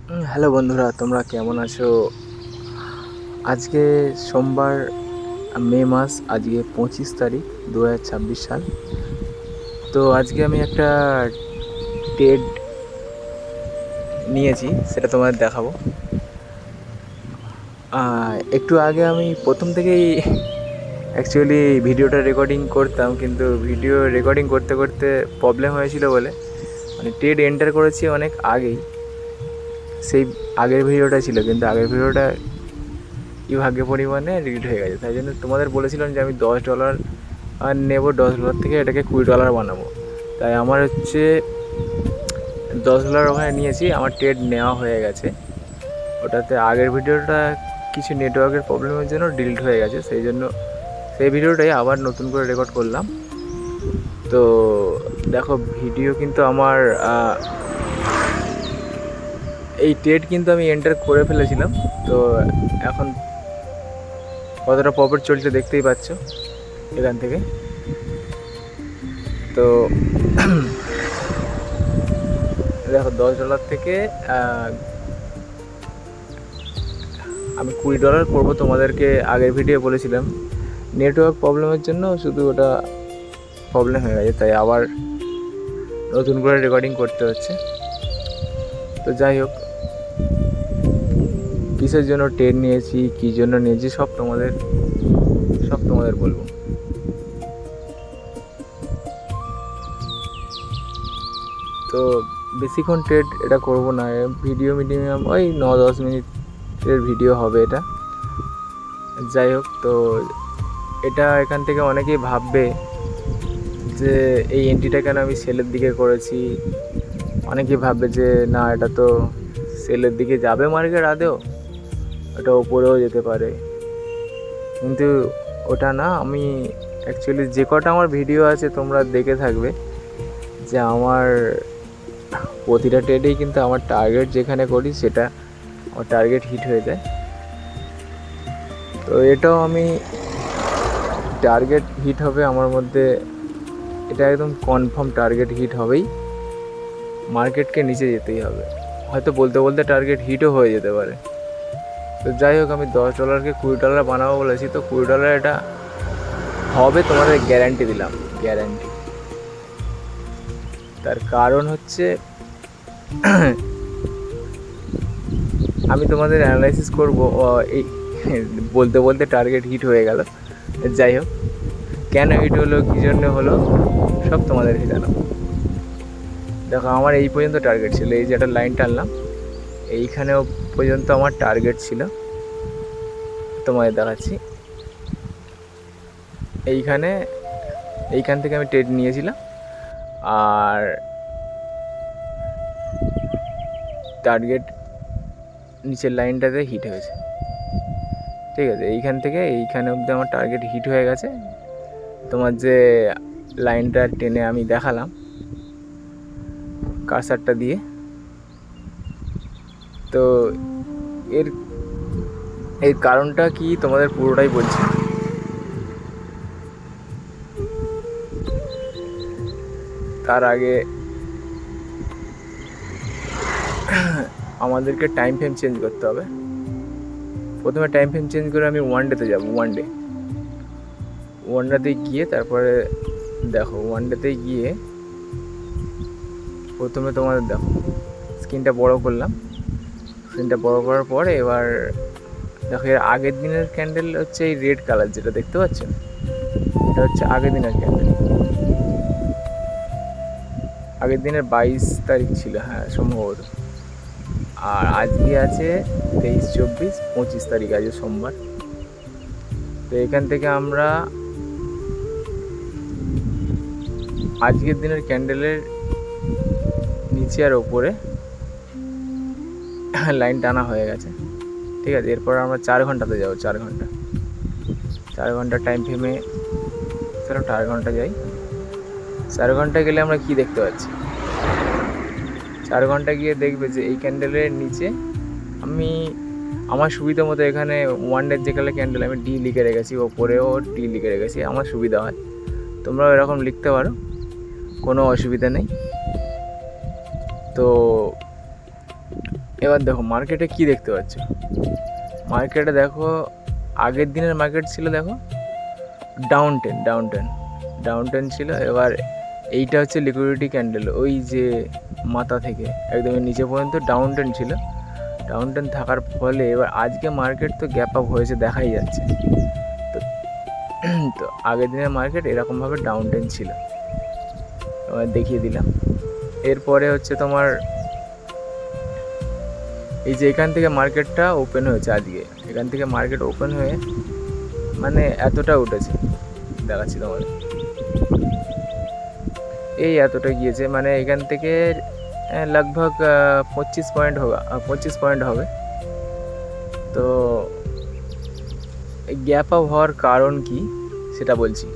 Hello বন্ধুরা, তোমরা কেমন আছো? আজকে সোমবার, মে মাস। আজকে 25 তারিখ 2026 সাল। তো আজকে আমি একটা টেড নিয়েছি, সেটা তোমাদের দেখাবো। একটু আগে আমি প্রথম থেকেই অ্যাকচুয়ালি ভিডিওটা রেকর্ডিং করতাম, কিন্তু ভিডিও রেকর্ডিং করতে করতে প্রবলেম হয়েছিল বলে মানে টেড এন্টার করেছি অনেক আগেই। সেই আগের ভিডিওটা ছিল, কিন্তু আগের ভিডিওটা কি ভাগ্য পরিমাণে ডিলিট হয়ে গেছে। তাই জন্য তোমাদের বলেছিলাম যে আমি $10 আর নেব, $10 থেকে এটাকে $20 বানাবো। তাই আমার হচ্ছে $10 ওখানে নিয়েছি, আমার টেড নেওয়া হয়ে গেছে। ওটাতে আগের ভিডিওটা কিছু নেটওয়ার্কের প্রবলেমের জন্য ডিলিট হয়ে গেছে, সেই জন্য সেই ভিডিওটাই আবার নতুন করে রেকর্ড করলাম। তো দেখো, ভিডিও কিন্তু আমার এই টেড কিন্তু আমি এন্টার করে ফেলেছিলাম। তো এখন কতটা প্রপার চলছে দেখতেই পাচ্ছ এখান থেকে। তো দেখো, $10 থেকে আমি $20 করবো। তোমাদেরকে আগের ভিডিও বলেছিলাম নেটওয়ার্ক প্রবলেমের জন্য শুধু ওটা প্রবলেম হয়ে গেছে, তাই আবার নতুন করে রেকর্ডিং করতে হচ্ছে। তো যাই হোক, কিসের জন্য টেড নিয়েছি, কী জন্য নিয়েছি, সব তোমাদের বলবো। তো বেশিক্ষণ ট্রেড এটা করব না, ভিডিও মিনিমাম ওই 9-10 মিনিটের ভিডিও হবে এটা। যাই হোক, তো এটা এখান থেকে অনেকেই ভাববে যে এই এন্ট্রিটা কেন আমি সেলের দিকে করেছি। অনেকেই ভাববে যে না, এটা তো সেলের দিকে যাবে মার্কেট আদেও, এটা ওপরেও যেতে পারে। কিন্তু ওটা না, আমি অ্যাকচুয়ালি যে কটা আমার ভিডিও আছে তোমরা দেখে থাকবে যে আমার প্রতিটা ট্রেডেই কিন্তু আমার টার্গেট যেখানে করি সেটা আমার টার্গেট হিট হয়ে যায়। তো এটাও আমি টার্গেট হিট হবে আমার মধ্যে, এটা একদম কনফার্ম টার্গেট হিট হবেই। মার্কেটকে নিচে যেতেই হবে, হয়তো বলতে বলতে টার্গেট হিটও হয়ে যেতে পারে। তো যাই হোক, আমি $10কে $20 বানাবো বলেছি, তো $20 এটা হবে, তোমাদের গ্যারান্টি দিলাম, গ্যারান্টি। তার কারণ হচ্ছে আমি তোমাদের অ্যানালাইসিস করবো এই বলতে বলতে টার্গেট হিট হয়ে গেল। যাই হোক, কেন হিট হলো, কী জন্য হলো, সব তোমাদেরকে জানাবো। দেখো, আমার এই পর্যন্ত টার্গেট ছিল, এই যে একটা লাইন টানলাম এইখানেও পর্যন্ত আমার টার্গেট ছিল, তোমাদের দেখাচ্ছি। এইখান থেকে আমি ট্রেড নিয়েছিলাম, আর টার্গেট নিচের লাইনটাতে হিট হয়েছে। ঠিক আছে, এইখান থেকে এইখানে অবধি আমার টার্গেট হিট হয়ে গেছে। তোমার যে লাইনটা টেনে আমি দেখালাম কার্সারটা দিয়ে, তো এর কারণটা কি তোমাদের পুরোটাই বলছি। তার আগে আমাদেরকে টাইম ফ্রেম চেঞ্জ করতে হবে। প্রথমে টাইম ফ্রেম চেঞ্জ করে আমি ওয়ান ডেতে যাবো। ওয়ান ডেতে গিয়ে তারপরে দেখো, ওয়ান ডেতে গিয়ে প্রথমে তোমাদের দেখো স্ক্রিনটা বড় করলাম। স্ক্রিনটা বড় করার পরে এবার দেখো, এর আগের দিনের ক্যান্ডেল হচ্ছে এই রেড কালার যেটা দেখতে পাচ্ছ, এটা হচ্ছে আগের দিনের ক্যান্ডেল। আগের দিনের 22 তারিখ ছিল, হ্যাঁ সম্ভবত। আর আজকে আছে 23, 24, 25 তারিখ, আজকে সোমবার। তো এখান থেকে আমরা আজকের দিনের ক্যান্ডেলের নিচে আর ওপরে লাইন টানা হয়ে গেছে। ঠিক আছে, এরপর আমরা 4 ঘন্টাতে যাবো। 4 ঘন্টা টাইম ফ্রেমে, চলো 4 ঘন্টা যাই। 4 ঘন্টা গেলে আমরা কি দেখতে পাচ্ছি? 4 ঘন্টা গিয়ে দেখবে যে এই ক্যান্ডেলের নিচে আমি আমার সুবিধা মতো এখানে ওয়ান ডের যে কালার ক্যান্ডেল আমি ডি লিখে রেখেছি, ওপরেও ডি লিখে রেখেছি, আমার সুবিধা হয়। তোমরাও এরকম লিখতে পারো, কোনো অসুবিধা নেই। তো এবার দেখো মার্কেটে কি দেখতে পাচ্ছ, মার্কেটে দেখো আগের দিনের মার্কেট ছিল, দেখো ডাউন টেন ছিল। এবার এইটা হচ্ছে লিকুইডিটি ক্যান্ডেল, ওই যে মাথা থেকে একদম নিচে পর্যন্ত ডাউন টেন ছিল। ডাউন টেন থাকার ফলে এবার আজকে মার্কেট তো গ্যাপ আপ হয়েছে, দেখাই যাচ্ছে। তো আগের দিনের মার্কেট এরকমভাবে ডাউন টেন ছিল, এবার দেখিয়ে দিলাম। এরপরে হচ্ছে তোমার এই যে এখান থেকে মার্কেটটা ওপেন হয়েছে আজকে, এখান থেকে মার্কেট ওপেন হয়ে মানে এতটা উঠেছে, দেখাচ্ছি তোমাদের, এই এতটা গিয়েছে, মানে এখান থেকে লগভগ 25 পয়েন্ট হবে। তো গ্যাপ আপ হওয়ার কারণ কি সেটা বলছি,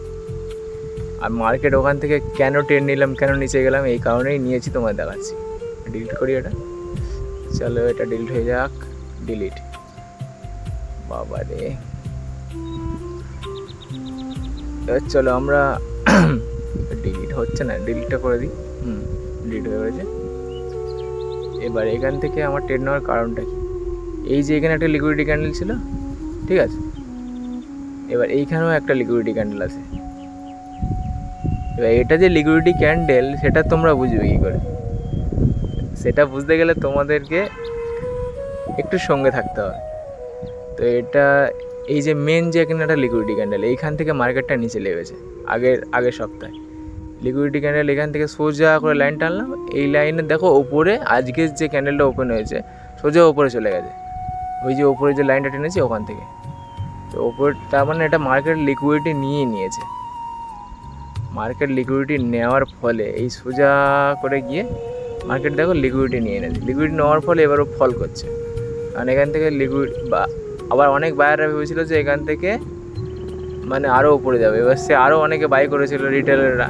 আর মার্কেট ওখান থেকে কেন ট্রেন নিলাম, কেন নিচে গেলাম, এই কারণেই নিয়েছি, তোমায় দেখাচ্ছি। ডিলিট করি এটা, চলো এটা ডিলিট হয়ে যাক, ডিলিট। বাবা রে, চলো আমরা ডিলিট হচ্ছে না, ডিলিটটা করে দিই। ডিলিট হয়ে গেছে। এবার এখান থেকে আমার ট্রেড নেওয়ার কারণটা কি, এই যে এখানে একটা লিকুইডিটি ক্যান্ডেল ছিল, ঠিক আছে, এবার এইখানেও একটা লিকুইডিটি ক্যান্ডেল আছে। এবার এটা যে লিকুইডিটি ক্যান্ডেল সেটা তোমরা বুঝবে কী করে, সেটা বুঝতে গেলে তোমাদেরকে একটু সঙ্গে থাকতে হবে। তো এটা এই যে মেন যে এখানে একটা লিকুইডিটি ক্যান্ডেল, এইখান থেকে মার্কেটটা নিচে লেগেছে আগের সপ্তাহে। লিকুইডিটি ক্যান্ডেল এখান থেকে সোজা করে লাইন টানলাম, এই লাইনে দেখো ওপরে আজকের যে ক্যান্ডেলটা ওপেন হয়েছে সোজা ওপরে চলে গেছে, ওই যে ওপরে যে লাইনটা টেনেছি ওখান থেকে। তো ওপর তার মানে এটা মার্কেট লিকুইডিটি নিয়েছে। মার্কেট লিকুইডিটি নেওয়ার ফলে এই সোজা করে গিয়ে মার্কেট দেখো লিকুইডিটি নিয়ে এনেছে। লিকুইডিটি নেওয়ার ফলে এবারও ফল করছে, কারণ এখান থেকে বা আবার অনেক বায়াররা ভেবেছিল যে এখান থেকে মানে আরও উপরে যাবে। এবার সে আরও অনেকে বাই করেছিল রিটেলাররা,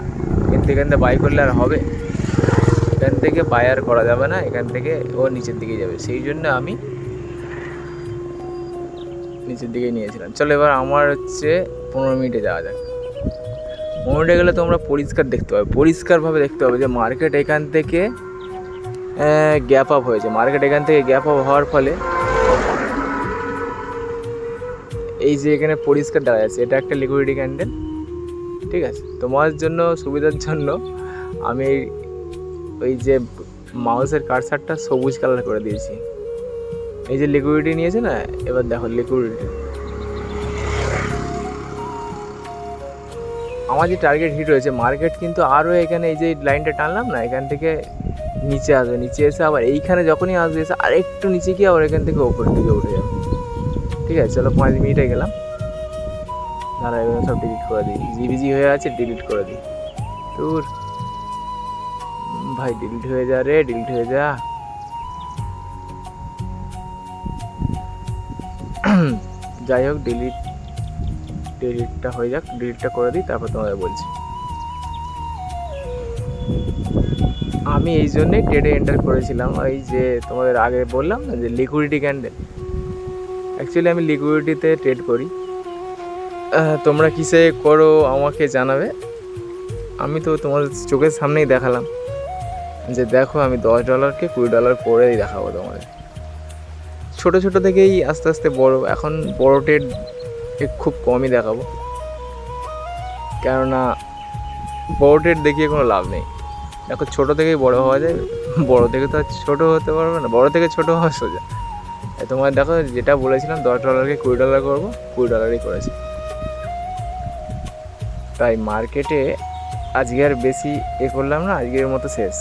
কিন্তু এখান থেকে বাই করলে আর হবে, এখান থেকে বাই আর করা যাবে না, এখান থেকে ও নিচের দিকে যাবে। সেই জন্য আমি নিচের দিকে নিয়েছিলাম। চলো এবার আমার হচ্ছে 15 মিনিটে যাওয়া যাক। 15 মিনিটে গেলে তোমরা পরিষ্কারভাবে দেখতে হবে যে মার্কেট এখান থেকে গ্যাপ আপ হয়েছে। মার্কেট এখান থেকে গ্যাপ আপ হওয়ার ফলে এই যে এখানে পরিষ্কার দেখা যাচ্ছে এটা একটা লিকুইডিটি ক্যান্ডেল, ঠিক আছে। তোমার জন্য সুবিধার জন্য আমি ওই যে মাউসের কার্সারটা সবুজ কালার করে দিয়েছি। এই যে লিকুইডিটি নিয়েছে না, এবার দেখো লিকুইডিটি আমার যে টার্গেট হিট হয়েছে, মার্কেট কিন্তু আরও এখানে এই যে লাইনটা টানলাম না, এখান থেকে নিচে আসবে, নিচে এসে আবার এইখানে যখনই আসবে এসে আর একটু নিচে গিয়ে আবার এখান থেকে ওপর দিকে উঠে যাবে, ঠিক আছে। চলো 5 মিনিটে গেলাম, দাঁড়া এগুলো সব ডিলিট করে দিই, জিবিজি হয়ে আছে, ডিলিট করে দিই। তোর ভাই ডিলিট হয়ে যা রে, ডিলিট হয়ে যা। যাই হোক ডিলিটটা হয়ে যাক, ডিলিটটা করে দিই, তারপর তোমাদের বলছি। আমি এই জন্যে ট্রেডে এন্টার করেছিলাম, ওই যে তোমাদের আগে বললাম না যে লিকুইডিটি ক্যান্ডেল, অ্যাকচুয়ালি আমি লিকুইডিটিতে ট্রেড করি। তোমরা কিসে করো আমাকে জানাবে। আমি তো তোমার চোখের সামনেই দেখালাম যে দেখো আমি $10কে $20 করেই দেখাবো তোমাদের। ছোটো ছোটো থেকেই আস্তে আস্তে বড়, এখন বড় ট্রেড খুব কমই দেখাবো, কেননা বড় ট্রেড দেখিয়ে কোনো লাভ নেই। দেখো ছোটো থেকেই বড় হওয়া যায়, বড় থেকে তো আর ছোটো হতে পারবে না, বড় থেকে ছোটো হওয়া সোজা। তোমার দেখো যেটা বলেছিলাম $10কে $20 করবো, $20ই করেছি। তাই মার্কেটে আজকে আর বেশি করলাম না, আজকের মতো শেষ।